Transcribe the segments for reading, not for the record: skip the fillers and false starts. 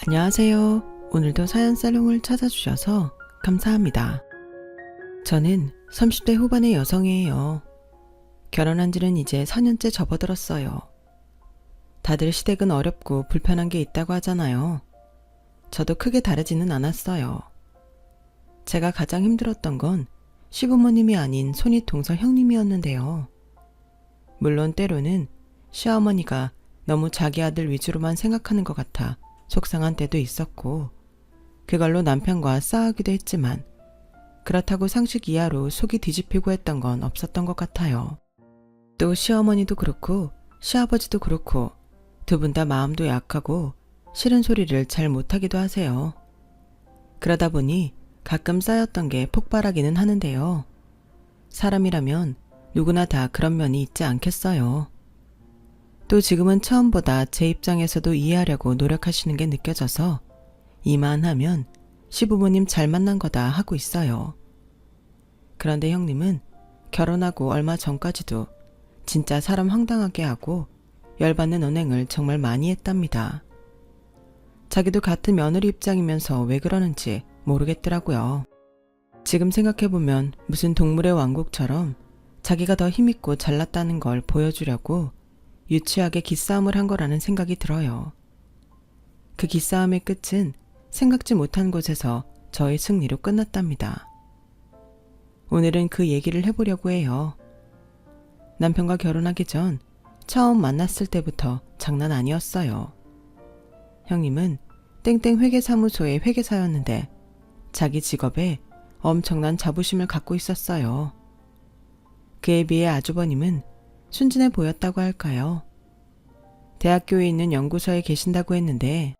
안녕하세요. 오늘도 사연살롱을 찾아주셔서 감사합니다. 저는 30대 후반의 여성이에요. 결혼한 지는 이제 4년째 접어들었어요. 다들 시댁은 어렵고 불편한 게 있다고 하잖아요. 저도 크게 다르지는 않았어요. 제가 가장 힘들었던 건 시부모님이 아닌 손윗동서 형님이었는데요. 물론 때로는 시어머니가 너무 자기 아들 위주로만 생각하는 것 같아 속상한 때도 있었고, 그걸로 남편과 싸우기도 했지만 그렇다고 상식 이하로 속이 뒤집히고 했던 건 없었던 것 같아요. 또 시어머니도 그렇고 시아버지도 그렇고 두 분 다 마음도 약하고 싫은 소리를 잘 못하기도 하세요. 그러다 보니 가끔 쌓였던 게 폭발하기는 하는데요. 사람이라면 누구나 다 그런 면이 있지 않겠어요. 또 지금은 처음보다 제 입장에서도 이해하려고 노력하시는 게 느껴져서 이만하면 시부모님 잘 만난 거다 하고 있어요. 그런데 형님은 결혼하고 얼마 전까지도 진짜 사람 황당하게 하고 열받는 언행을 정말 많이 했답니다. 자기도 같은 며느리 입장이면서 왜 그러는지 모르겠더라고요. 지금 생각해보면 무슨 동물의 왕국처럼 자기가 더 힘있고 잘났다는 걸 보여주려고 유치하게 기싸움을 한 거라는 생각이 들어요. 그 기싸움의 끝은 생각지 못한 곳에서 저의 승리로 끝났답니다. 오늘은 그 얘기를 해보려고 해요. 남편과 결혼하기 전 처음 만났을 때부터 장난 아니었어요. 형님은 땡땡 회계사무소의 회계사였는데 자기 직업에 엄청난 자부심을 갖고 있었어요. 그에 비해 아주버님은 순진해 보였다고 할까요? 대학교에 있는 연구소에 계신다고 했는데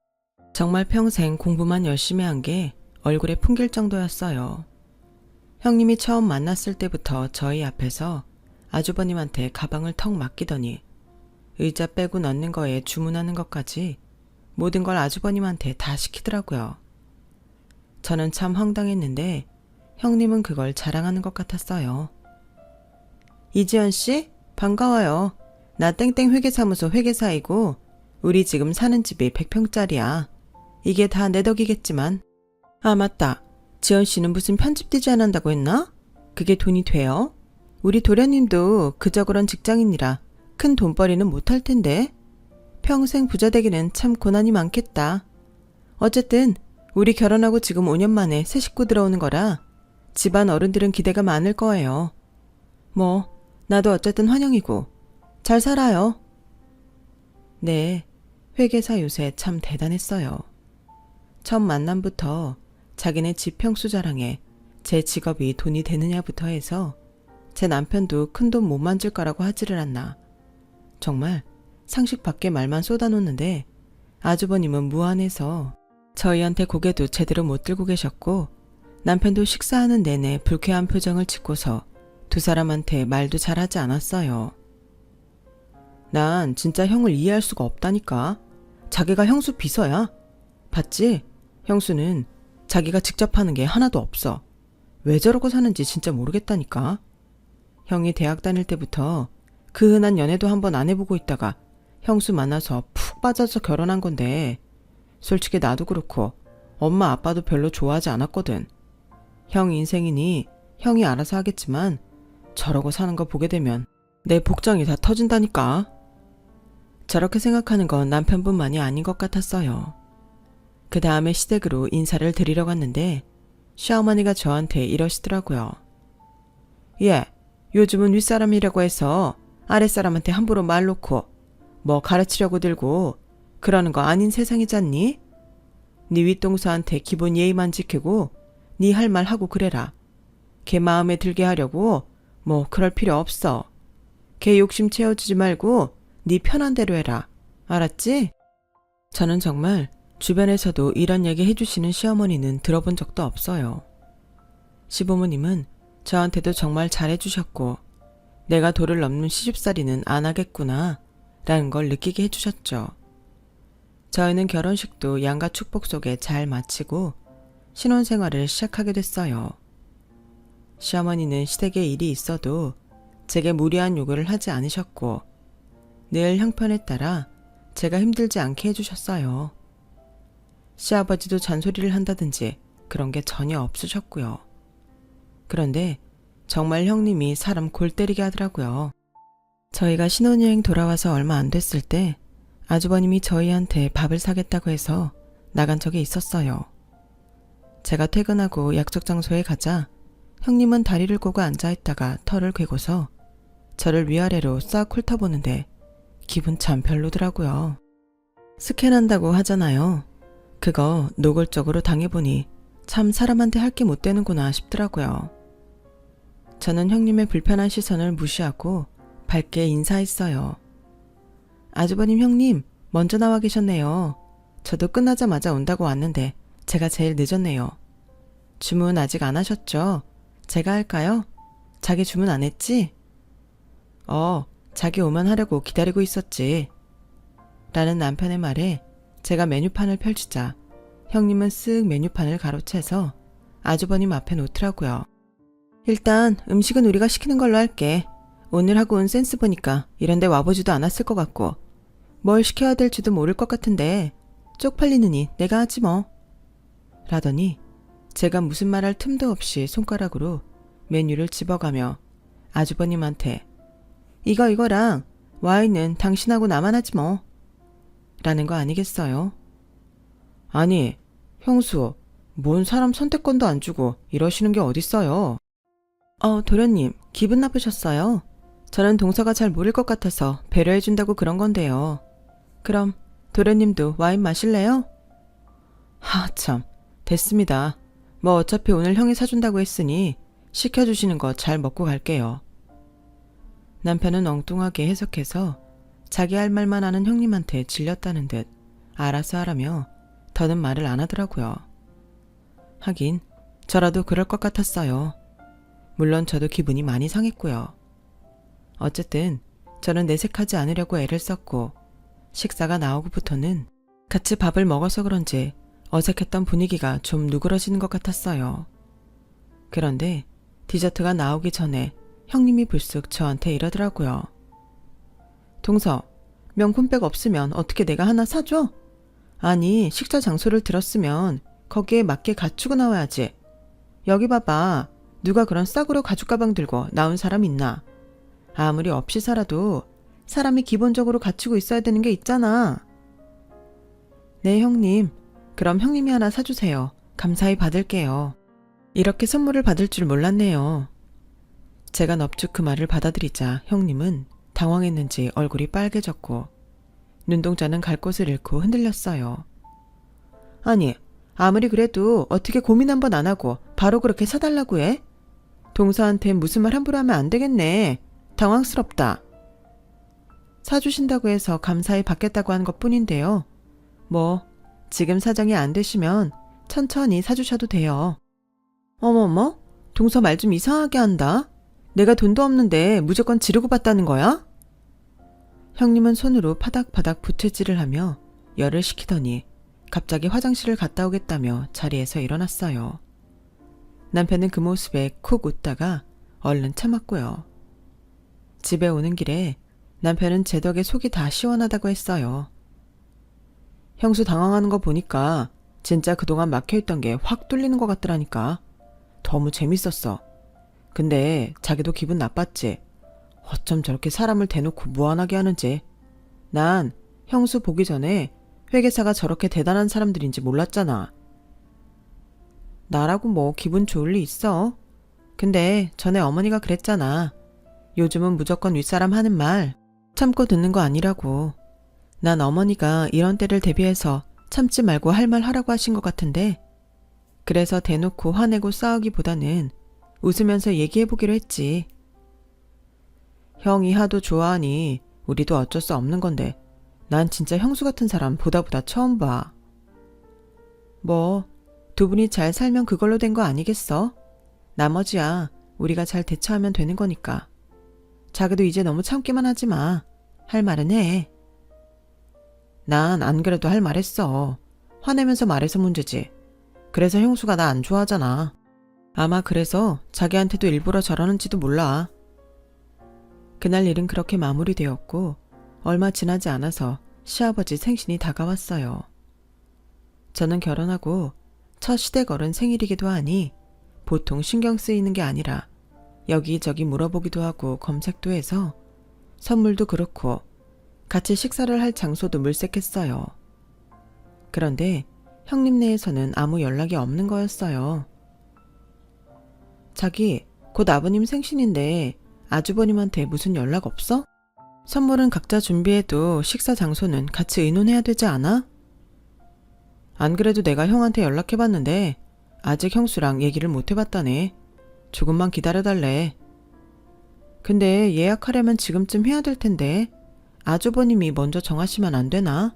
정말 평생 공부만 열심히 한 게 얼굴에 풍길 정도였어요. 형님이 처음 만났을 때부터 저희 앞에서 아주버님한테 가방을 턱 맡기더니 의자 빼고 넣는 거에 주문하는 것까지 모든 걸 아주버님한테 다 시키더라고요. 저는 참 황당했는데 형님은 그걸 자랑하는 것 같았어요. 이지연 씨? 반가워요. 나 땡땡 회계사무소 회계사이고 우리 지금 사는 집이 100평짜리야. 이게 다 내 덕이겠지만. 아 맞다. 지연 씨는 무슨 편집 디자인 한다고 했나? 그게 돈이 돼요? 우리 도련님도 그저 그런 직장인이라 큰 돈벌이는 못할 텐데. 평생 부자 되기는 참 고난이 많겠다. 어쨌든 우리 결혼하고 지금 5년 만에 새 식구 들어오는 거라 집안 어른들은 기대가 많을 거예요. 뭐 나도 어쨌든 환영이고 잘 살아요. 네, 회계사 요새 참 대단했어요. 첫 만남부터 자기네 집 평수 자랑에 제 직업이 돈이 되느냐부터 해서 제 남편도 큰돈 못 만질 거라고 하지를 않나. 정말 상식 밖의 말만 쏟아놓는데 아주버님은 무안해서 저희한테 고개도 제대로 못 들고 계셨고 남편도 식사하는 내내 불쾌한 표정을 짓고서 두 사람한테 말도 잘하지 않았어요. 난 진짜 형을 이해할 수가 없다니까. 자기가 형수 비서야. 봤지? 형수는 자기가 직접 하는 게 하나도 없어. 왜 저러고 사는지 진짜 모르겠다니까. 형이 대학 다닐 때부터 그 흔한 연애도 한번 안 해보고 있다가 형수 만나서 푹 빠져서 결혼한 건데 솔직히 나도 그렇고 엄마 아빠도 별로 좋아하지 않았거든. 형 인생이니 형이 알아서 하겠지만 저러고 사는 거 보게 되면 내 복장이 다 터진다니까. 저렇게 생각하는 건 남편뿐만이 아닌 것 같았어요. 그 다음에 시댁으로 인사를 드리러 갔는데 시어머니가 저한테 이러시더라고요. 예, 요즘은 윗사람이라고 해서 아랫사람한테 함부로 말 놓고 뭐 가르치려고 들고 그러는 거 아닌 세상이잖니? 네 윗동서한테 기본 예의만 지키고 네 할 말 하고 그래라. 걔 마음에 들게 하려고 뭐 그럴 필요 없어. 걔 욕심 채워주지 말고 네 편한 대로 해라. 알았지? 저는 정말 주변에서도 이런 얘기 해주시는 시어머니는 들어본 적도 없어요. 시부모님은 저한테도 정말 잘해주셨고 내가 도를 넘는 시집살이는 안 하겠구나 라는 걸 느끼게 해주셨죠. 저희는 결혼식도 양가 축복 속에 잘 마치고 신혼생활을 시작하게 됐어요. 시어머니는 시댁에 일이 있어도 제게 무리한 요구를 하지 않으셨고 늘 형편에 따라 제가 힘들지 않게 해주셨어요. 시아버지도 잔소리를 한다든지 그런 게 전혀 없으셨고요. 그런데 정말 형님이 사람 골 때리게 하더라고요. 저희가 신혼여행 돌아와서 얼마 안 됐을 때 아주버님이 저희한테 밥을 사겠다고 해서 나간 적이 있었어요. 제가 퇴근하고 약속 장소에 가자 형님은 다리를 꼬고 앉아있다가 털을 괴고서 저를 위아래로 싹 훑어보는데 기분 참 별로더라고요. 스캔한다고 하잖아요. 그거 노골적으로 당해보니 참 사람한테 할 게 못 되는구나 싶더라고요. 저는 형님의 불편한 시선을 무시하고 밝게 인사했어요. 아주버님 형님 먼저 나와 계셨네요. 저도 끝나자마자 온다고 왔는데 제가 제일 늦었네요. 주문 아직 안 하셨죠? 제가 할까요? 자기 주문 안 했지? 자기 오면 하려고 기다리고 있었지. 라는 남편의 말에 제가 메뉴판을 펼치자 형님은 쓱 메뉴판을 가로채서 아주버님 앞에 놓더라고요. 일단 음식은 우리가 시키는 걸로 할게. 오늘 하고 온 센스 보니까 이런 데 와보지도 않았을 것 같고 뭘 시켜야 될지도 모를 것 같은데 쪽팔리느니 내가 하지 뭐. 라더니 제가 무슨 말할 틈도 없이 손가락으로 메뉴를 집어가며 아주버님한테 이거랑 와인은 당신하고 나만 하지 뭐. 라는 거 아니겠어요? 아니, 형수, 뭔 사람 선택권도 안 주고 이러시는 게 어딨어요? 도련님, 기분 나쁘셨어요? 저는 동서가 잘 모를 것 같아서 배려해준다고 그런 건데요. 그럼 도련님도 와인 마실래요? 참, 됐습니다. 뭐 어차피 오늘 형이 사준다고 했으니 시켜주시는 거 잘 먹고 갈게요. 남편은 엉뚱하게 해석해서 자기 할 말만 하는 형님한테 질렸다는 듯 알아서 하라며 더는 말을 안 하더라고요. 하긴 저라도 그럴 것 같았어요. 물론 저도 기분이 많이 상했고요. 어쨌든 저는 내색하지 않으려고 애를 썼고 식사가 나오고부터는 같이 밥을 먹어서 그런지 어색했던 분위기가 좀 누그러지는 것 같았어요. 그런데 디저트가 나오기 전에 형님이 불쑥 저한테 이러더라고요. 동서, 명품백 없으면 어떻게 내가 하나 사줘? 아니, 식사 장소를 들었으면 거기에 맞게 갖추고 나와야지. 여기 봐봐. 누가 그런 싸구려 가죽 가방 들고 나온 사람 있나? 아무리 없이 살아도 사람이 기본적으로 갖추고 있어야 되는 게 있잖아. 네, 형님. 그럼 형님이 하나 사주세요. 감사히 받을게요. 이렇게 선물을 받을 줄 몰랐네요. 제가 넙죽 그 말을 받아들이자 형님은 당황했는지 얼굴이 빨개졌고 눈동자는 갈 곳을 잃고 흔들렸어요. 아니, 아무리 그래도 어떻게 고민 한번 안 하고 바로 그렇게 사달라고 해? 동서한테 무슨 말 함부로 하면 안 되겠네. 당황스럽다. 사주신다고 해서 감사히 받겠다고 한 것뿐인데요. 뭐 지금 사정이 안 되시면 천천히 사주셔도 돼요. 어머머, 동서 말 좀 이상하게 한다. 내가 돈도 없는데 무조건 지르고 받다는 거야? 형님은 손으로 파닥파닥 부채질을 하며 열을 식히더니 갑자기 화장실을 갔다 오겠다며 자리에서 일어났어요. 남편은 그 모습에 쿡 웃다가 얼른 참았고요. 집에 오는 길에 남편은 제 덕에 속이 다 시원하다고 했어요. 형수 당황하는 거 보니까 진짜 그동안 막혀있던 게 확 뚫리는 것 같더라니까. 너무 재밌었어. 근데 자기도 기분 나빴지. 어쩜 저렇게 사람을 대놓고 무안하게 하는지. 난 형수 보기 전에 회계사가 저렇게 대단한 사람들인지 몰랐잖아. 나라고 뭐 기분 좋을 리 있어. 근데 전에 어머니가 그랬잖아. 요즘은 무조건 윗사람 하는 말 참고 듣는 거 아니라고. 난 어머니가 이런 때를 대비해서 참지 말고 할 말 하라고 하신 것 같은데 그래서 대놓고 화내고 싸우기보다는 웃으면서 얘기해보기로 했지. 형이 하도 좋아하니 우리도 어쩔 수 없는 건데 난 진짜 형수 같은 사람 보다 처음 봐. 뭐 두 분이 잘 살면 그걸로 된 거 아니겠어? 나머지야 우리가 잘 대처하면 되는 거니까. 자기도 이제 너무 참기만 하지 마. 할 말은 해. 난 안 그래도 할 말 했어. 화내면서 말해서 문제지. 그래서 형수가 나 안 좋아하잖아. 아마 그래서 자기한테도 일부러 저러는지도 몰라. 그날 일은 그렇게 마무리되었고 얼마 지나지 않아서 시아버지 생신이 다가왔어요. 저는 결혼하고 첫 시댁 어른 생일이기도 하니 보통 신경 쓰이는 게 아니라 여기저기 물어보기도 하고 검색도 해서 선물도 그렇고 같이 식사를 할 장소도 물색했어요. 그런데 형님네에서는 아무 연락이 없는 거였어요. 자기, 곧 아버님 생신인데 아주버님한테 무슨 연락 없어? 선물은 각자 준비해도 식사 장소는 같이 의논해야 되지 않아? 안 그래도 내가 형한테 연락해봤는데 아직 형수랑 얘기를 못 해봤다네. 조금만 기다려달래. 근데 예약하려면 지금쯤 해야 될 텐데 아주버님이 먼저 정하시면 안 되나?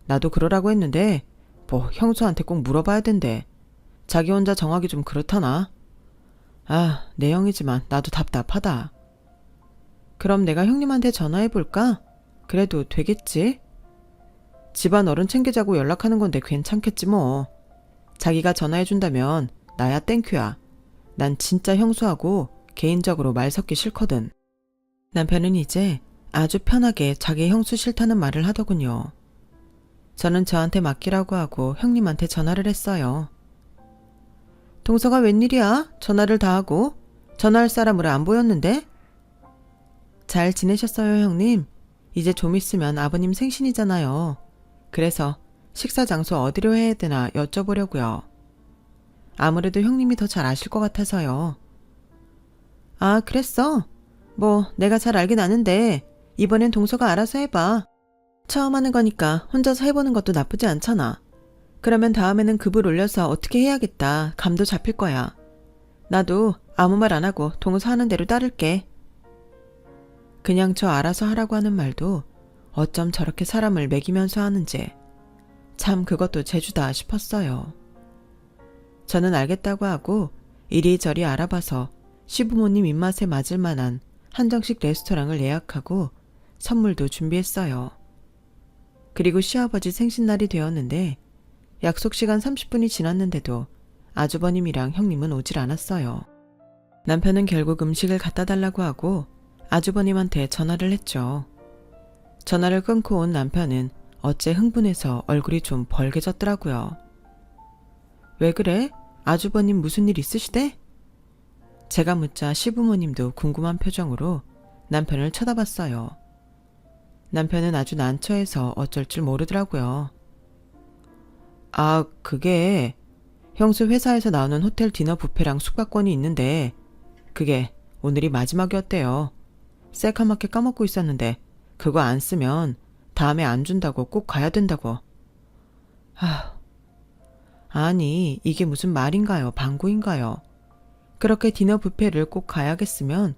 나도 그러라고 했는데 뭐 형수한테 꼭 물어봐야 된대. 자기 혼자 정하기 좀 그렇다나. 아, 내 형이지만 나도 답답하다. 그럼 내가 형님한테 전화해볼까? 그래도 되겠지? 집안 어른 챙기자고 연락하는 건데 괜찮겠지 뭐. 자기가 전화해준다면 나야 땡큐야. 난 진짜 형수하고 개인적으로 말 섞기 싫거든. 남편은 이제 아주 편하게 자기 형수 싫다는 말을 하더군요. 저는 저한테 맡기라고 하고 형님한테 전화를 했어요. 동서가 웬일이야? 전화를 다 하고 전화할 사람으로 안 보였는데? 잘 지내셨어요, 형님? 이제 좀 있으면 아버님 생신이잖아요. 그래서 식사 장소 어디로 해야 되나 여쭤보려고요. 아무래도 형님이 더 잘 아실 것 같아서요. 아, 그랬어? 뭐 내가 잘 알긴 아는데 이번엔 동서가 알아서 해봐. 처음 하는 거니까 혼자서 해보는 것도 나쁘지 않잖아. 그러면 다음에는 급을 올려서 어떻게 해야겠다. 감도 잡힐 거야. 나도 아무 말 안 하고 동서 하는 대로 따를게. 그냥 저 알아서 하라고 하는 말도 어쩜 저렇게 사람을 매기면서 하는지 참 그것도 재주다 싶었어요. 저는 알겠다고 하고 이리저리 알아봐서 시부모님 입맛에 맞을 만한 한정식 레스토랑을 예약하고 선물도 준비했어요. 그리고 시아버지 생신날이 되었는데 약속 시간 30분이 지났는데도 아주버님이랑 형님은 오질 않았어요. 남편은 결국 음식을 갖다 달라고 하고 아주버님한테 전화를 했죠. 전화를 끊고 온 남편은 어째 흥분해서 얼굴이 좀 벌개졌더라고요. 왜 그래? 아주버님 무슨 일 있으시대? 제가 묻자 시부모님도 궁금한 표정으로 남편을 쳐다봤어요. 남편은 아주 난처해서 어쩔 줄 모르더라고요. 아, 그게 형수 회사에서 나오는 호텔 디너 뷔페랑 숙박권이 있는데 그게 오늘이 마지막이었대요. 새카맣게 까먹고 있었는데 그거 안 쓰면 다음에 안 준다고 꼭 가야 된다고. 아니 이게 무슨 말인가요? 방구인가요? 그렇게 디너 뷔페를 꼭 가야겠으면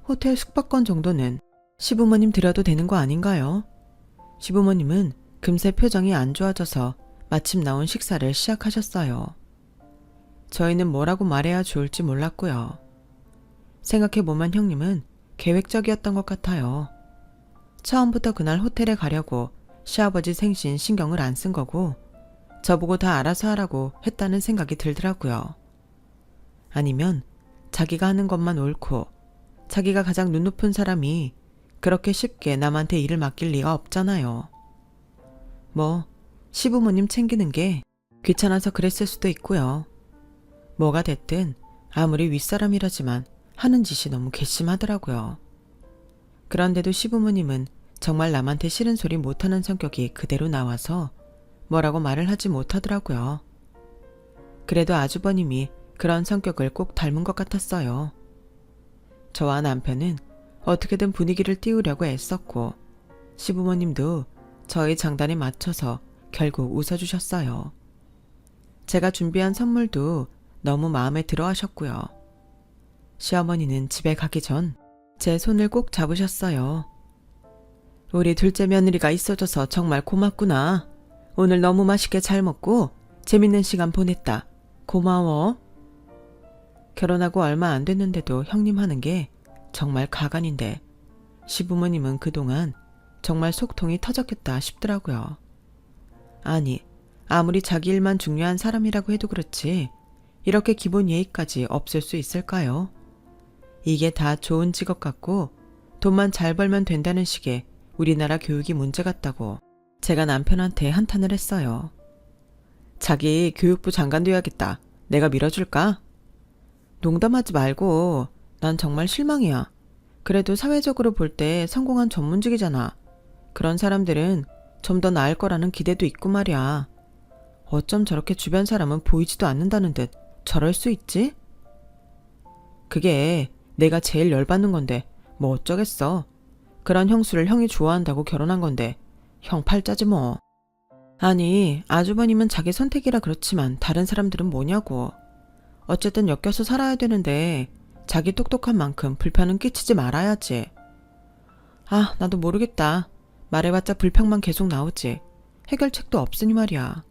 호텔 숙박권 정도는 시부모님 드려도 되는 거 아닌가요? 시부모님은 금세 표정이 안 좋아져서 마침 나온 식사를 시작하셨어요. 저희는 뭐라고 말해야 좋을지 몰랐고요. 생각해보면 형님은 계획적이었던 것 같아요. 처음부터 그날 호텔에 가려고 시아버지 생신 신경을 안 쓴 거고 저보고 다 알아서 하라고 했다는 생각이 들더라고요. 아니면 자기가 하는 것만 옳고 자기가 가장 눈 높은 사람이 그렇게 쉽게 남한테 일을 맡길 리가 없잖아요. 뭐 시부모님 챙기는 게 귀찮아서 그랬을 수도 있고요. 뭐가 됐든 아무리 윗사람이라지만 하는 짓이 너무 괘씸하더라고요. 그런데도 시부모님은 정말 남한테 싫은 소리 못하는 성격이 그대로 나와서 뭐라고 말을 하지 못하더라고요. 그래도 아주버님이 그런 성격을 꼭 닮은 것 같았어요. 저와 남편은 어떻게든 분위기를 띄우려고 애썼고 시부모님도 저희 장단에 맞춰서 결국 웃어주셨어요. 제가 준비한 선물도 너무 마음에 들어 하셨고요. 시어머니는 집에 가기 전 제 손을 꼭 잡으셨어요. 우리 둘째 며느리가 있어줘서 정말 고맙구나. 오늘 너무 맛있게 잘 먹고 재밌는 시간 보냈다. 고마워. 결혼하고 얼마 안 됐는데도 형님 하는 게 정말 가관인데 시부모님은 그동안 정말 속통이 터졌겠다 싶더라고요. 아니, 아무리 자기 일만 중요한 사람이라고 해도 그렇지 이렇게 기본 예의까지 없을 수 있을까요? 이게 다 좋은 직업 같고 돈만 잘 벌면 된다는 식의 우리나라 교육이 문제 같다고 제가 남편한테 한탄을 했어요. 자기 교육부 장관 돼야겠다. 내가 밀어줄까? 농담하지 말고. 난 정말 실망이야. 그래도 사회적으로 볼 때 성공한 전문직이잖아. 그런 사람들은 좀 더 나을 거라는 기대도 있고 말이야. 어쩜 저렇게 주변 사람은 보이지도 않는다는 듯 저럴 수 있지? 그게 내가 제일 열받는 건데 뭐 어쩌겠어. 그런 형수를 형이 좋아한다고 결혼한 건데 형 팔자지 뭐. 아니, 아주버님은 자기 선택이라 그렇지만 다른 사람들은 뭐냐고. 어쨌든 엮여서 살아야 되는데 자기 똑똑한 만큼 불편은 끼치지 말아야지. 아, 나도 모르겠다. 말해봤자 불평만 계속 나오지. 해결책도 없으니 말이야.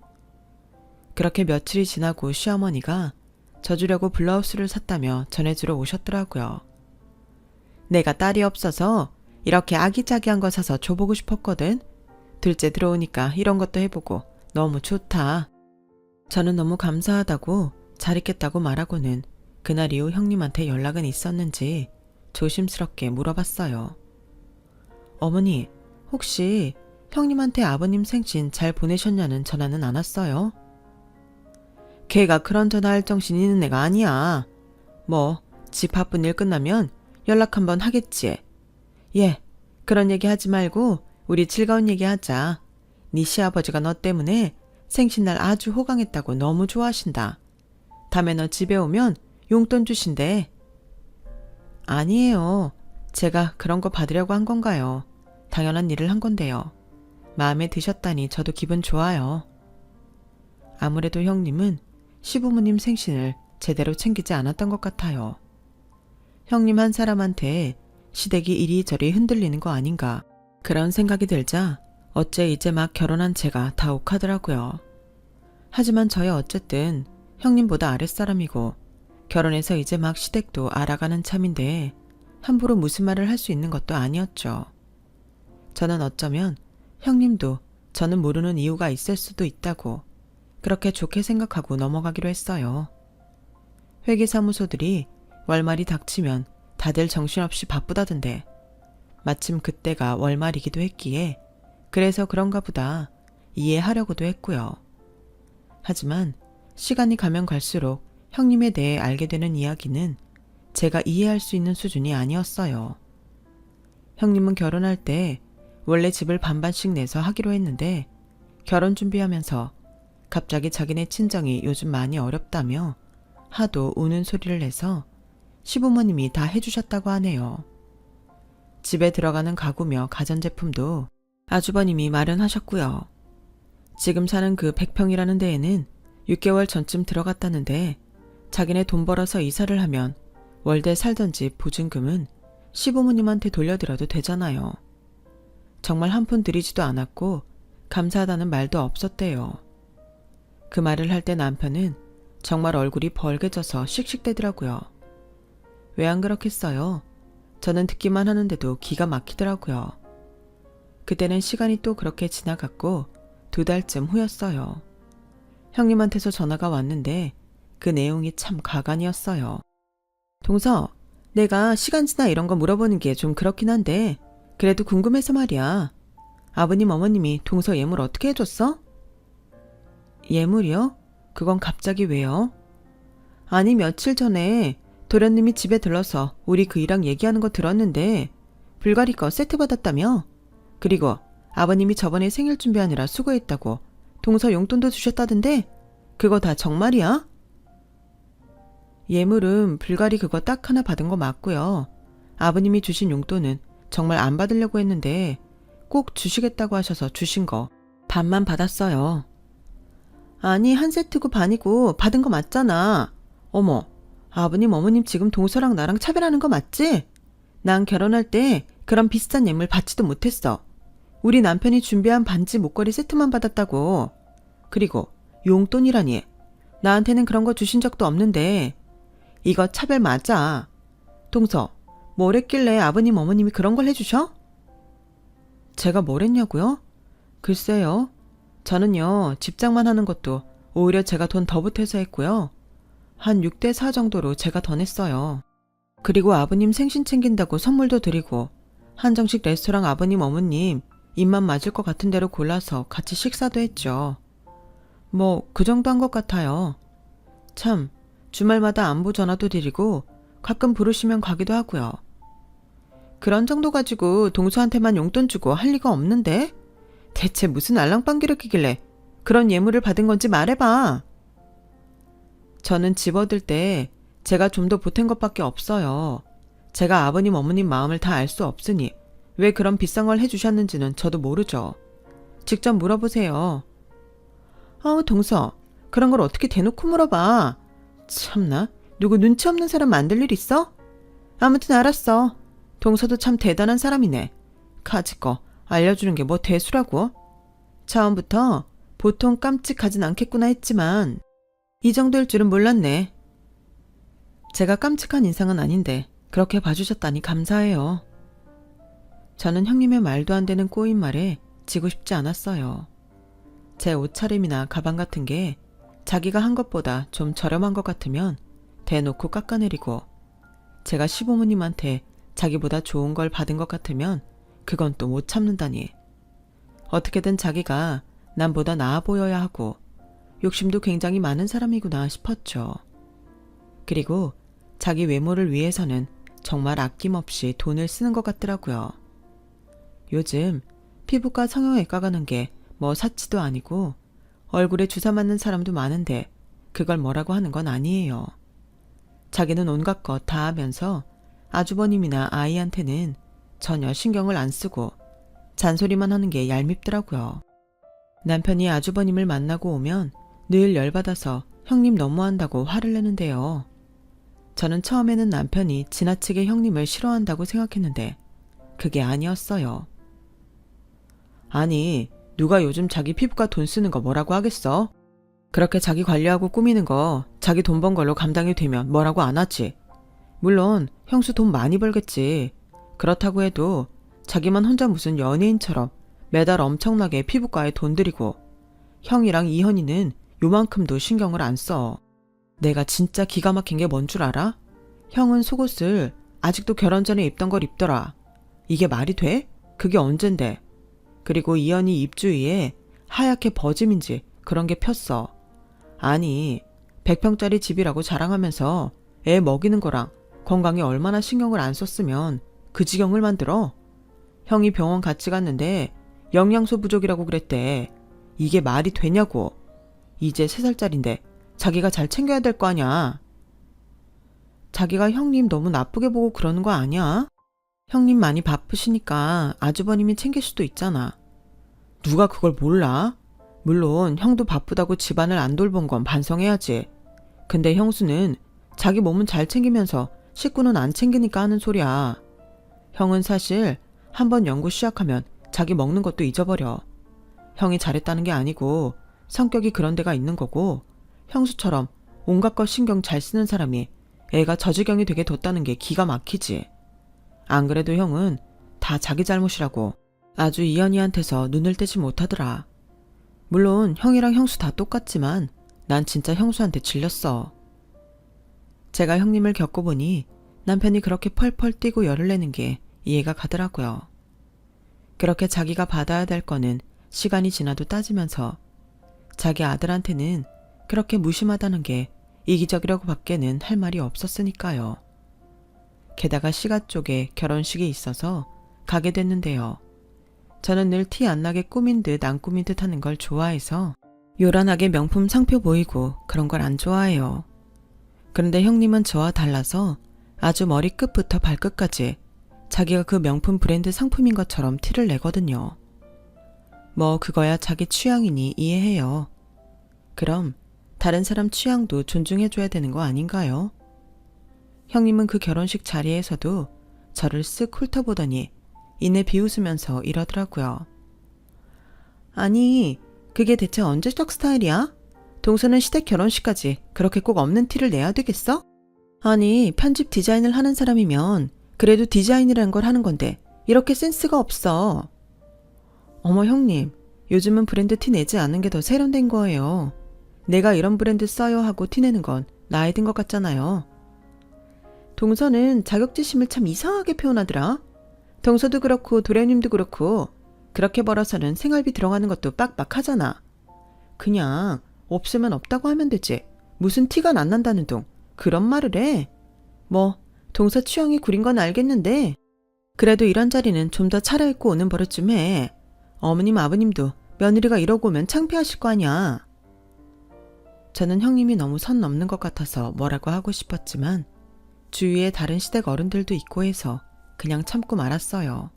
그렇게 며칠이 지나고 시어머니가 져주려고 블라우스를 샀다며 전해주러 오셨더라고요. 내가 딸이 없어서 이렇게 아기자기한 거 사서 줘보고 싶었거든. 둘째 들어오니까 이런 것도 해보고 너무 좋다. 저는 너무 감사하다고 잘 있겠다고 말하고는 그날 이후 형님한테 연락은 있었는지 조심스럽게 물어봤어요. 어머니, 혹시 형님한테 아버님 생신 잘 보내셨냐는 전화는 안 왔어요? 걔가 그런 전화할 정신이 있는 애가 아니야. 뭐 집 바쁜 일 끝나면 연락 한번 하겠지. 예, 그런 얘기 하지 말고 우리 즐거운 얘기 하자. 네 시아버지가 너 때문에 생신날 아주 호강했다고 너무 좋아하신다. 다음에 너 집에 오면 용돈 주신대. 아니에요. 제가 그런 거 받으려고 한 건가요? 당연한 일을 한 건데요. 마음에 드셨다니 저도 기분 좋아요. 아무래도 형님은 시부모님 생신을 제대로 챙기지 않았던 것 같아요. 형님 한 사람한테 시댁이 이리저리 흔들리는 거 아닌가 그런 생각이 들자 어째 이제 막 결혼한 제가 다 욱하더라고요. 하지만 저야 어쨌든 형님보다 아랫사람이고 결혼해서 이제 막 시댁도 알아가는 참인데 함부로 무슨 말을 할 수 있는 것도 아니었죠. 저는 어쩌면 형님도 저는 모르는 이유가 있을 수도 있다고 그렇게 좋게 생각하고 넘어가기로 했어요. 회계사무소들이 월말이 닥치면 다들 정신없이 바쁘다던데 마침 그때가 월말이기도 했기에 그래서 그런가 보다 이해하려고도 했고요. 하지만 시간이 가면 갈수록 형님에 대해 알게 되는 이야기는 제가 이해할 수 있는 수준이 아니었어요. 형님은 결혼할 때 원래 집을 반반씩 내서 하기로 했는데 결혼 준비하면서 갑자기 자기네 친정이 요즘 많이 어렵다며 하도 우는 소리를 내서 시부모님이 다 해주셨다고 하네요. 집에 들어가는 가구며 가전제품도 아주버님이 마련하셨고요. 지금 사는 그 100평이라는 데에는 6개월 전쯤 들어갔다는데 자기네 돈 벌어서 이사를 하면 월대 살던 집 보증금은 시부모님한테 돌려드려도 되잖아요. 정말 한 푼 들이지도 않았고 감사하다는 말도 없었대요. 그 말을 할 때 남편은 정말 얼굴이 벌개져서 씩씩대더라고요. 왜 안 그렇겠어요? 저는 듣기만 하는데도 기가 막히더라고요. 그때는 시간이 또 그렇게 지나갔고 2달쯤 후였어요. 형님한테서 전화가 왔는데 그 내용이 참 가관이었어요. 동서, 내가 시간지나 이런 거 물어보는 게 좀 그렇긴 한데 그래도 궁금해서 말이야. 아버님 어머님이 동서 예물 어떻게 해줬어? 예물이요? 그건 갑자기 왜요? 아니 며칠 전에 도련님이 집에 들러서 우리 그 이랑 얘기하는 거 들었는데 불가리 거 세트 받았다며? 그리고 아버님이 저번에 생일 준비하느라 수고했다고 동서 용돈도 주셨다던데 그거 다 정말이야? 예물은 불가리 그거 딱 하나 받은 거 맞고요. 아버님이 주신 용돈은 정말 안 받으려고 했는데 꼭 주시겠다고 하셔서 주신 거 반만 받았어요. 아니 한 세트고 반이고 받은 거 맞잖아. 어머, 아버님 어머님 지금 동서랑 나랑 차별하는 거 맞지? 난 결혼할 때 그런 비싼 예물 받지도 못했어. 우리 남편이 준비한 반지 목걸이 세트만 받았다고. 그리고 용돈이라니. 나한테는 그런 거 주신 적도 없는데 이거 차별 맞아. 동서, 뭘 했길래 아버님 어머님이 그런 걸 해주셔? 제가 뭘 했냐고요? 글쎄요. 저는요 집장만 하는 것도 오히려 제가 돈 더 보태서 했고요. 한 6대4 정도로 제가 더 냈어요. 그리고 아버님 생신 챙긴다고 선물도 드리고 한정식 레스토랑 아버님 어머님 입맛 맞을 것 같은 데로 골라서 같이 식사도 했죠. 뭐 그 정도 한 것 같아요. 참, 주말마다 안부 전화도 드리고 가끔 부르시면 가기도 하고요. 그런 정도 가지고 동서한테만 용돈 주고 할 리가 없는데? 대체 무슨 알랑방귀를 끼길래 그런 예물을 받은 건지 말해봐. 저는 집 얻을 때 제가 좀 더 보탠 것밖에 없어요. 제가 아버님 어머님 마음을 다 알 수 없으니 왜 그런 비싼 걸 해주셨는지는 저도 모르죠. 직접 물어보세요. 동서, 그런 걸 어떻게 대놓고 물어봐. 참나, 누구 눈치 없는 사람 만들 일 있어? 아무튼 알았어. 동서도 참 대단한 사람이네. 가지 거 알려주는 게 뭐 대수라고? 처음부터 보통 깜찍하진 않겠구나 했지만 이 정도일 줄은 몰랐네. 제가 깜찍한 인상은 아닌데 그렇게 봐주셨다니 감사해요. 저는 형님의 말도 안 되는 꼬인 말에 지고 싶지 않았어요. 제 옷차림이나 가방 같은 게 자기가 한 것보다 좀 저렴한 것 같으면 대놓고 깎아내리고, 제가 시부모님한테 자기보다 좋은 걸 받은 것 같으면 그건 또 못 참는다니. 어떻게든 자기가 남보다 나아 보여야 하고 욕심도 굉장히 많은 사람이구나 싶었죠. 그리고 자기 외모를 위해서는 정말 아낌없이 돈을 쓰는 것 같더라고요. 요즘 피부과 성형외과 가는 게 뭐 사치도 아니고 얼굴에 주사 맞는 사람도 많은데 그걸 뭐라고 하는 건 아니에요. 자기는 온갖 것 다 하면서 아주버님이나 아이한테는 전혀 신경을 안 쓰고 잔소리만 하는 게 얄밉더라고요. 남편이 아주버님을 만나고 오면 늘 열받아서 형님 너무한다고 화를 내는데요. 저는 처음에는 남편이 지나치게 형님을 싫어한다고 생각했는데 그게 아니었어요. 아니, 누가 요즘 자기 피부과 돈 쓰는 거 뭐라고 하겠어? 그렇게 자기 관리하고 꾸미는 거 자기 돈 번 걸로 감당이 되면 뭐라고 안 하지. 물론 형수 돈 많이 벌겠지. 그렇다고 해도 자기만 혼자 무슨 연예인처럼 매달 엄청나게 피부과에 돈 들이고 형이랑 이현이는 요만큼도 신경을 안 써. 내가 진짜 기가 막힌 게 뭔 줄 알아? 형은 속옷을 아직도 결혼 전에 입던 걸 입더라. 이게 말이 돼? 그게 언젠데. 그리고 이현이 입주위에 하얗게 버짐인지 그런 게 폈어. 아니, 100평짜리 집이라고 자랑하면서 애 먹이는 거랑 건강에 얼마나 신경을 안 썼으면 그 지경을 만들어? 형이 병원 같이 갔는데 영양소 부족이라고 그랬대. 이게 말이 되냐고. 이제 3살짜린데 자기가 잘 챙겨야 될 거 아냐. 자기가 형님 너무 나쁘게 보고 그러는 거 아니야? 형님 많이 바쁘시니까 아주버님이 챙길 수도 있잖아. 누가 그걸 몰라? 물론 형도 바쁘다고 집안을 안 돌본 건 반성해야지. 근데 형수는 자기 몸은 잘 챙기면서 식구는 안 챙기니까 하는 소리야. 형은 사실 한번 연구 시작하면 자기 먹는 것도 잊어버려. 형이 잘했다는 게 아니고 성격이 그런 데가 있는 거고, 형수처럼 온갖 것 신경 잘 쓰는 사람이 애가 저 지경이 되게 뒀다는 게 기가 막히지. 안 그래도 형은 다 자기 잘못이라고 아주 이현이한테서 눈을 떼지 못하더라. 물론 형이랑 형수 다 똑같지만 난 진짜 형수한테 질렸어. 제가 형님을 겪어보니 남편이 그렇게 펄펄 뛰고 열을 내는 게 이해가 가더라고요. 그렇게 자기가 받아야 될 거는 시간이 지나도 따지면서 자기 아들한테는 그렇게 무심하다는 게 이기적이라고 밖에는 할 말이 없었으니까요. 게다가 시가 쪽에 결혼식이 있어서 가게 됐는데요. 저는 늘 티 안 나게 꾸민 듯 안 꾸민 듯 하는 걸 좋아해서 요란하게 명품 상표 보이고 그런 걸 안 좋아해요. 그런데 형님은 저와 달라서 아주 머리끝부터 발끝까지 자기가 그 명품 브랜드 상품인 것처럼 티를 내거든요. 뭐 그거야 자기 취향이니 이해해요. 그럼 다른 사람 취향도 존중해줘야 되는 거 아닌가요? 형님은 그 결혼식 자리에서도 저를 쓱 훑어보더니 이내 비웃으면서 이러더라고요. 아니, 그게 대체 언제적 스타일이야? 동서는 시댁 결혼식까지 그렇게 꼭 없는 티를 내야 되겠어? 아니, 편집 디자인을 하는 사람이면 그래도 디자인이라는 걸 하는 건데 이렇게 센스가 없어. 어머 형님, 요즘은 브랜드 티 내지 않는 게 더 세련된 거예요. 내가 이런 브랜드 써요 하고 티 내는 건 나이 든 것 같잖아요. 동서는 자격지심을 참 이상하게 표현하더라. 동서도 그렇고 도련님도 그렇고 그렇게 벌어서는 생활비 들어가는 것도 빡빡하잖아. 그냥 없으면 없다고 하면 되지. 무슨 티가 안 난다는 둥 그런 말을 해. 뭐 동서 취향이 구린 건 알겠는데 그래도 이런 자리는 좀 더 차려입고 오는 버릇 좀 해. 어머님 아버님도 며느리가 이러고 오면 창피하실 거 아니야. 저는 형님이 너무 선 넘는 것 같아서 뭐라고 하고 싶었지만 주위에 다른 시댁 어른들도 있고 해서 그냥 참고 말았어요.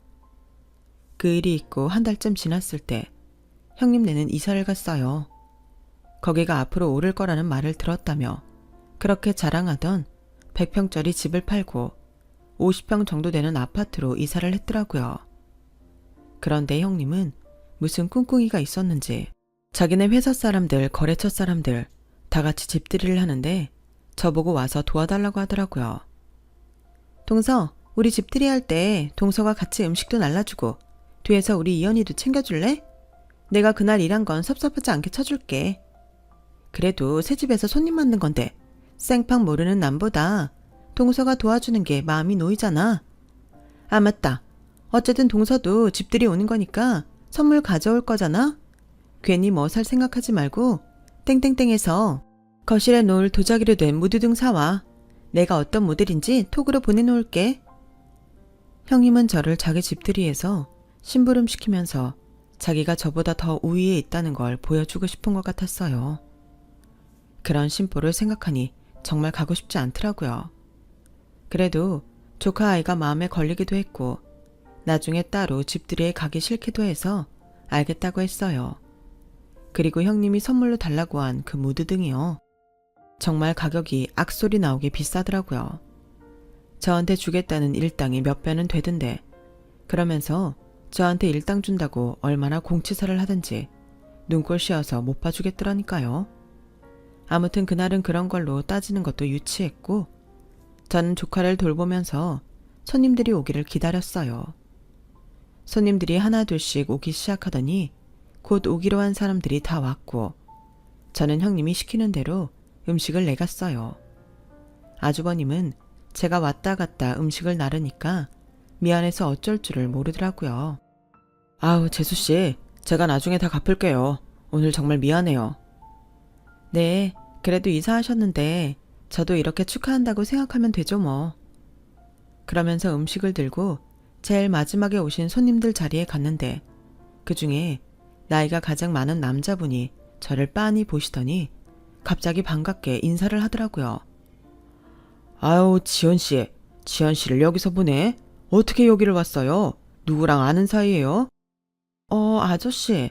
그 일이 있고 한 달쯤 지났을 때 형님네는 이사를 갔어요. 거기가 앞으로 오를 거라는 말을 들었다며 그렇게 자랑하던 100평짜리 집을 팔고 50평 정도 되는 아파트로 이사를 했더라고요. 그런데 형님은 무슨 꿍꿍이가 있었는지 자기네 회사 사람들, 거래처 사람들 다 같이 집들이를 하는데 저보고 와서 도와달라고 하더라고요. 동서, 우리 집들이 할 때 동서가 같이 음식도 날라주고 뒤에서 우리 이현이도 챙겨줄래? 내가 그날 일한 건 섭섭하지 않게 쳐줄게. 그래도 새 집에서 손님 만든 건데 생판 모르는 남보다 동서가 도와주는 게 마음이 놓이잖아. 아 맞다. 어쨌든 동서도 집들이 오는 거니까 선물 가져올 거잖아. 괜히 뭐 살 생각하지 말고 땡땡땡에서 거실에 놓을 도자기로 된 무드 등 사와. 내가 어떤 모델인지 톡으로 보내놓을게. 형님은 저를 자기 집들이에서 심부름 시키면서 자기가 저보다 더 우위에 있다는 걸 보여주고 싶은 것 같았어요. 그런 심보를 생각하니 정말 가고 싶지 않더라고요. 그래도 조카 아이가 마음에 걸리기도 했고 나중에 따로 집들이에 가기 싫기도 해서 알겠다고 했어요. 그리고 형님이 선물로 달라고 한 그 무드 등이요. 정말 가격이 악소리 나오게 비싸더라고요. 저한테 주겠다는 일당이 몇 배는 되던데 그러면서 저한테 일당 준다고 얼마나 공치사를 하든지 눈꼴 씌어서 못 봐주겠더라니까요. 아무튼 그날은 그런 걸로 따지는 것도 유치했고 저는 조카를 돌보면서 손님들이 오기를 기다렸어요. 손님들이 하나 둘씩 오기 시작하더니 곧 오기로 한 사람들이 다 왔고 저는 형님이 시키는 대로 음식을 내갔어요. 아주버님은 제가 왔다 갔다 음식을 나르니까 미안해서 어쩔 줄을 모르더라고요. 아우 재수씨, 제가 나중에 다 갚을게요. 오늘 정말 미안해요. 네, 그래도 이사하셨는데 저도 이렇게 축하한다고 생각하면 되죠 뭐. 그러면서 음식을 들고 제일 마지막에 오신 손님들 자리에 갔는데 그 중에 나이가 가장 많은 남자분이 저를 빤히 보시더니 갑자기 반갑게 인사를 하더라고요. 아유 지연씨, 지연씨를 여기서 보네? 어떻게 여기를 왔어요? 누구랑 아는 사이예요? 아저씨,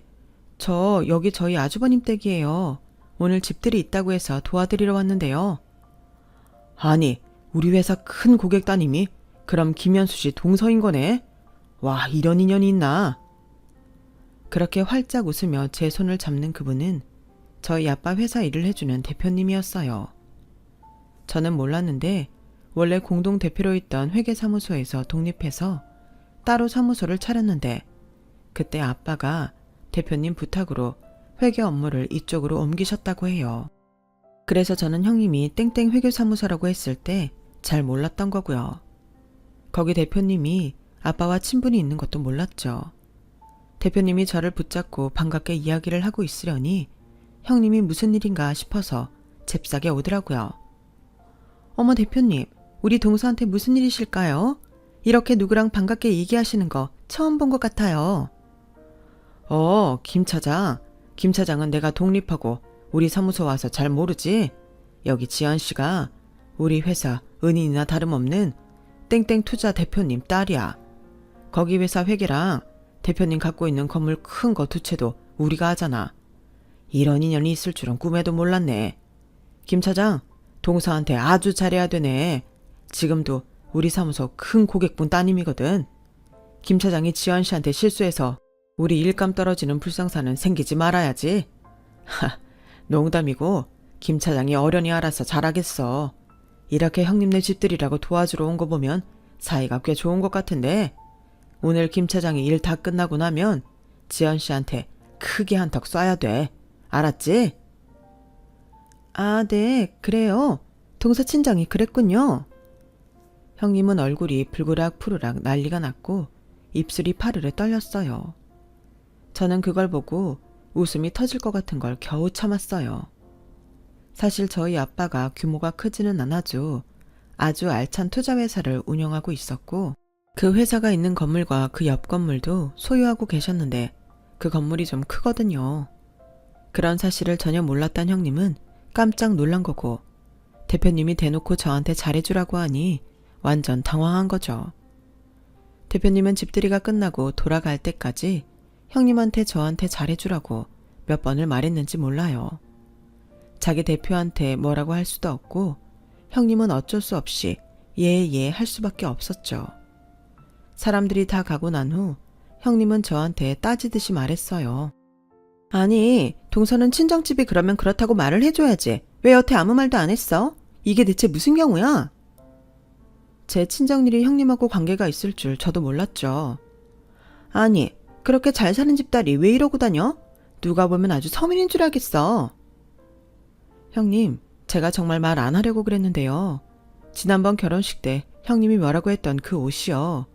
저 여기 저희 아주버님 댁이에요. 오늘 집들이 있다고 해서 도와드리러 왔는데요. 아니, 우리 회사 큰 고객 따님이 그럼 김현수 씨 동서인 거네? 와, 이런 인연이 있나? 그렇게 활짝 웃으며 제 손을 잡는 그분은 저희 아빠 회사 일을 해주는 대표님이었어요. 저는 몰랐는데 원래 공동대표로 있던 회계사무소에서 독립해서 따로 사무소를 차렸는데 그때 아빠가 대표님 부탁으로 회계 업무를 이쪽으로 옮기셨다고 해요. 그래서 저는 형님이 땡땡 회계사무소라고 했을 때 잘 몰랐던 거고요. 거기 대표님이 아빠와 친분이 있는 것도 몰랐죠. 대표님이 저를 붙잡고 반갑게 이야기를 하고 있으려니 형님이 무슨 일인가 싶어서 잽싸게 오더라고요. 어머 대표님, 우리 동서한테 무슨 일이실까요? 이렇게 누구랑 반갑게 얘기하시는 거 처음 본 것 같아요. 김 차장. 김 차장은 내가 독립하고 우리 사무소 와서 잘 모르지? 여기 지연 씨가 우리 회사 은인이나 다름없는 땡땡 투자 대표님 딸이야. 거기 회사 회계랑 대표님 갖고 있는 건물 큰 거 두 채도 우리가 하잖아. 이런 인연이 있을 줄은 꿈에도 몰랐네. 김 차장, 동서한테 아주 잘해야 되네. 지금도 우리 사무소 큰 고객분 따님이거든. 김 차장이 지연 씨한테 실수해서 우리 일감 떨어지는 불상사는 생기지 말아야지. 농담이고 김 차장이 어련히 알아서 잘하겠어. 이렇게 형님네 집들이라고 도와주러 온 거 보면 사이가 꽤 좋은 것 같은데 오늘 김 차장이 일 다 끝나고 나면 지연 씨한테 크게 한턱 쏴야 돼. 알았지? 아, 네, 그래요. 동서 친정이 그랬군요. 형님은 얼굴이 불그락 푸르락 난리가 났고 입술이 파르르 떨렸어요. 저는 그걸 보고 웃음이 터질 것 같은 걸 겨우 참았어요. 사실 저희 아빠가 규모가 크지는 않아도 아주 알찬 투자회사를 운영하고 있었고 그 회사가 있는 건물과 그 옆 건물도 소유하고 계셨는데 그 건물이 좀 크거든요. 그런 사실을 전혀 몰랐던 형님은 깜짝 놀란 거고 대표님이 대놓고 저한테 잘해주라고 하니 완전 당황한 거죠. 대표님은 집들이가 끝나고 돌아갈 때까지 형님한테 저한테 잘해주라고 몇 번을 말했는지 몰라요. 자기 대표한테 뭐라고 할 수도 없고 형님은 어쩔 수 없이 예 할 수밖에 없었죠. 사람들이 다 가고 난 후 형님은 저한테 따지듯이 말했어요. 아니, 동서는 친정집이 그러면 그렇다고 말을 해줘야지. 왜 여태 아무 말도 안 했어? 이게 대체 무슨 경우야? 제 친정일이 형님하고 관계가 있을 줄 저도 몰랐죠. 아니, 그렇게 잘 사는 집딸이 왜 이러고 다녀? 누가 보면 아주 서민인 줄 알겠어. 형님, 제가 정말 말 안 하려고 그랬는데요. 지난번 결혼식 때 형님이 뭐라고 했던 그 옷이요.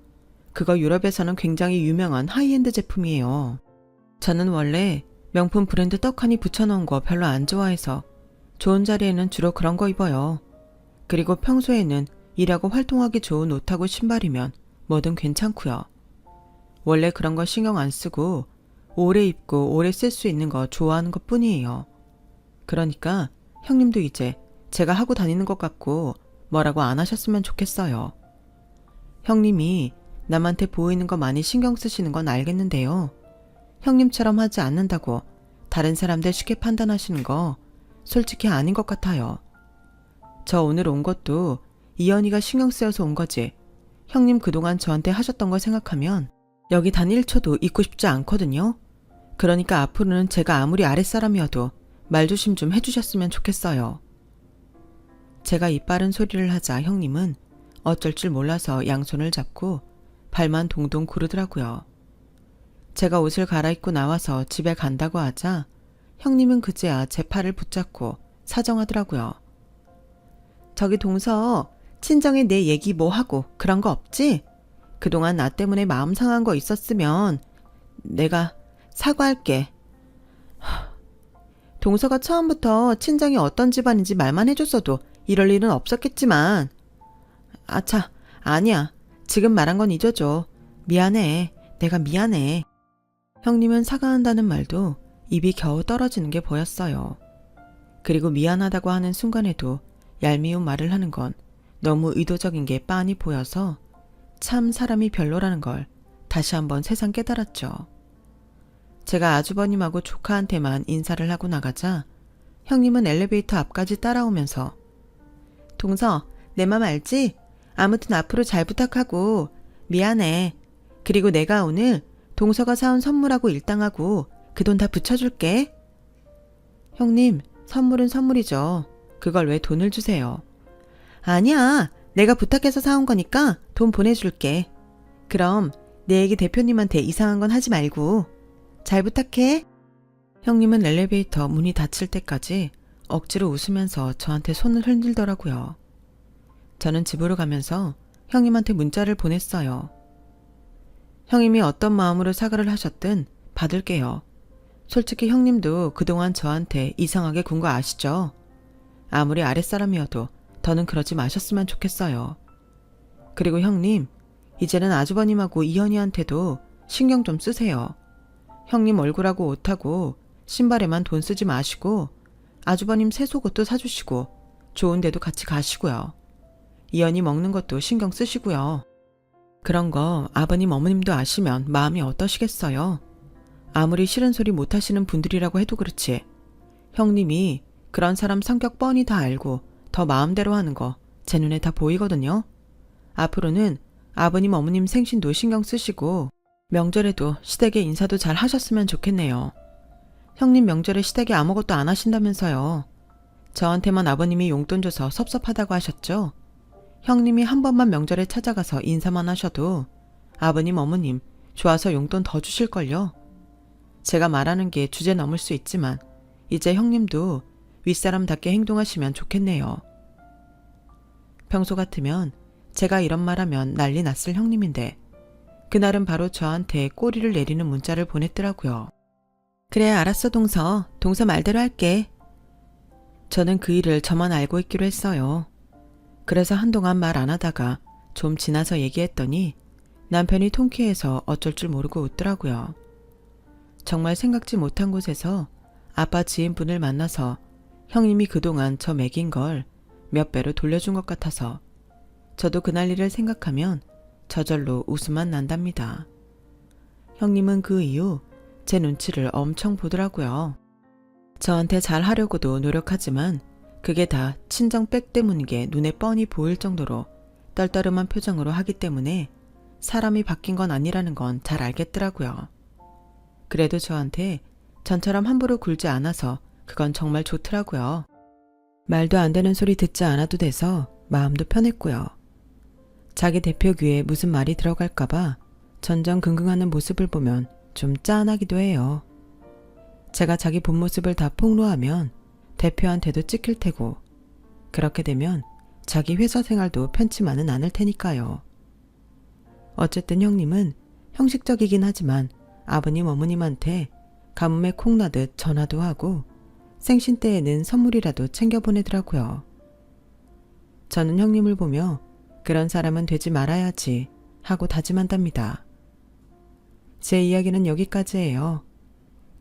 그거 유럽에서는 굉장히 유명한 하이엔드 제품이에요. 저는 원래 명품 브랜드 떡하니 붙여놓은 거 별로 안 좋아해서 좋은 자리에는 주로 그런 거 입어요. 그리고 평소에는 일하고 활동하기 좋은 옷하고 신발이면 뭐든 괜찮고요. 원래 그런 거 신경 안 쓰고 오래 입고 오래 쓸 수 있는 거 좋아하는 것 뿐이에요. 그러니까 형님도 이제 제가 하고 다니는 것 같고 뭐라고 안 하셨으면 좋겠어요. 형님이 남한테 보이는 거 많이 신경 쓰시는 건 알겠는데요. 형님처럼 하지 않는다고 다른 사람들 쉽게 판단하시는 거 솔직히 아닌 것 같아요. 저 오늘 온 것도 이연이가 신경 쓰여서 온 거지. 형님 그동안 저한테 하셨던 거 생각하면 여기 단 1초도 있고 싶지 않거든요. 그러니까 앞으로는 제가 아무리 아랫사람이어도 말조심 좀 해주셨으면 좋겠어요. 제가 이빠른 소리를 하자 형님은 어쩔 줄 몰라서 양손을 잡고 발만 동동 구르더라고요. 제가 옷을 갈아입고 나와서 집에 간다고 하자 형님은 그제야 제 팔을 붙잡고 사정하더라고요. 저기 동서, 친정에 내 얘기 뭐 하고 그런 거 없지? 그동안 나 때문에 마음 상한 거 있었으면 내가 사과할게. 동서가 처음부터 친정이 어떤 집안인지 말만 해줬어도 이럴 일은 없었겠지만. 아차, 아니야. 지금 말한 건 잊어줘. 미안해. 내가 미안해. 형님은 사과한다는 말도 입이 겨우 떨어지는 게 보였어요. 그리고 미안하다고 하는 순간에도 얄미운 말을 하는 건 너무 의도적인 게 빤히 보여서 참 사람이 별로라는 걸 다시 한번 새삼 깨달았죠. 제가 아주버님하고 조카한테만 인사를 하고 나가자 형님은 엘리베이터 앞까지 따라오면서 동서, 내 맘 알지? 아무튼 앞으로 잘 부탁하고 미안해. 그리고 내가 오늘 동서가 사온 선물하고 일당하고 그 돈 다 붙여줄게. 형님, 선물은 선물이죠. 그걸 왜 돈을 주세요? 아니야. 내가 부탁해서 사온 거니까 돈 보내줄게. 그럼 내 얘기 대표님한테 이상한 건 하지 말고 잘 부탁해. 형님은 엘리베이터 문이 닫힐 때까지 억지로 웃으면서 저한테 손을 흔들더라고요. 저는 집으로 가면서 형님한테 문자를 보냈어요. 형님이 어떤 마음으로 사과를 하셨든 받을게요. 솔직히 형님도 그동안 저한테 이상하게 군 거 아시죠? 아무리 아랫사람이어도 더는 그러지 마셨으면 좋겠어요. 그리고 형님, 이제는 아주버님하고 이현이한테도 신경 좀 쓰세요. 형님 얼굴하고 옷하고 신발에만 돈 쓰지 마시고 아주버님 새 속옷도 사주시고 좋은 데도 같이 가시고요. 이현이 먹는 것도 신경 쓰시고요. 그런 거 아버님 어머님도 아시면 마음이 어떠시겠어요? 아무리 싫은 소리 못하시는 분들이라고 해도 그렇지. 형님이 그런 사람 성격 뻔히 다 알고 더 마음대로 하는 거 제 눈에 다 보이거든요. 앞으로는 아버님 어머님 생신도 신경 쓰시고 명절에도 시댁에 인사도 잘 하셨으면 좋겠네요. 형님 명절에 시댁에 아무것도 안 하신다면서요. 저한테만 아버님이 용돈 줘서 섭섭하다고 하셨죠? 형님이 한 번만 명절에 찾아가서 인사만 하셔도 아버님 어머님 좋아서 용돈 더 주실걸요. 제가 말하는 게 주제 넘을 수 있지만 이제 형님도 윗사람답게 행동하시면 좋겠네요. 평소 같으면 제가 이런 말하면 난리 났을 형님인데 그날은 바로 저한테 꼬리를 내리는 문자를 보냈더라고요. 그래, 알았어 동서. 동서 말대로 할게. 저는 그 일을 저만 알고 있기로 했어요. 그래서 한동안 말 안 하다가 좀 지나서 얘기했더니 남편이 통쾌해서 어쩔 줄 모르고 웃더라고요. 정말 생각지 못한 곳에서 아빠 지인분을 만나서 형님이 그동안 저 먹인 걸 몇 배로 돌려준 것 같아서 저도 그날 일을 생각하면 저절로 웃음만 난답니다. 형님은 그 이후 제 눈치를 엄청 보더라고요. 저한테 잘하려고도 노력하지만 그게 다 친정백 때문인 게 눈에 뻔히 보일 정도로 떨떠름한 표정으로 하기 때문에 사람이 바뀐 건 아니라는 건 잘 알겠더라고요. 그래도 저한테 전처럼 함부로 굴지 않아서 그건 정말 좋더라고요. 말도 안 되는 소리 듣지 않아도 돼서 마음도 편했고요. 자기 대표 귀에 무슨 말이 들어갈까봐 전전긍긍하는 모습을 보면 좀 짠하기도 해요. 제가 자기 본 모습을 다 폭로하면 대표한테도 찍힐 테고 그렇게 되면 자기 회사 생활도 편치만은 않을 테니까요. 어쨌든 형님은 형식적이긴 하지만 아버님 어머님한테 가뭄에 콩나듯 전화도 하고 생신 때에는 선물이라도 챙겨 보내더라고요. 저는 형님을 보며 그런 사람은 되지 말아야지 하고 다짐한답니다. 제 이야기는 여기까지예요.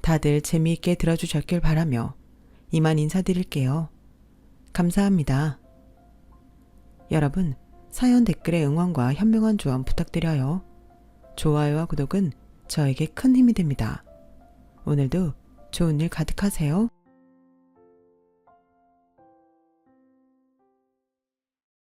다들 재미있게 들어주셨길 바라며 이만 인사드릴게요. 감사합니다. 여러분, 사연 댓글에 응원과 현명한 조언 부탁드려요. 좋아요와 구독은 저에게 큰 힘이 됩니다. 오늘도 좋은 일 가득하세요.